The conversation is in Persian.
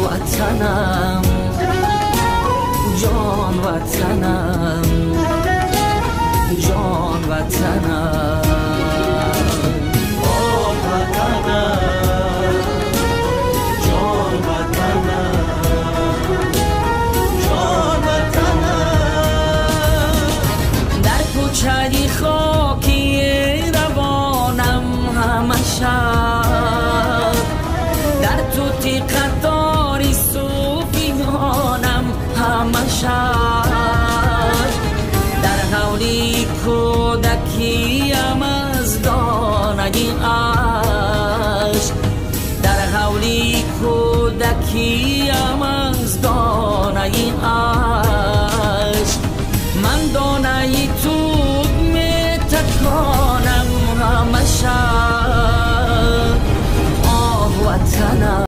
وطنم جان وطنم جان وطنم آه وطنم جان وطنم جان وطنم در کوچه خاکی روانم همشه در توتی قطاری صوفیانم همشه در حولی کودکیم از دانه عشق در حولی کودکیم از دانه عشق من دانه توب می تکانم همشه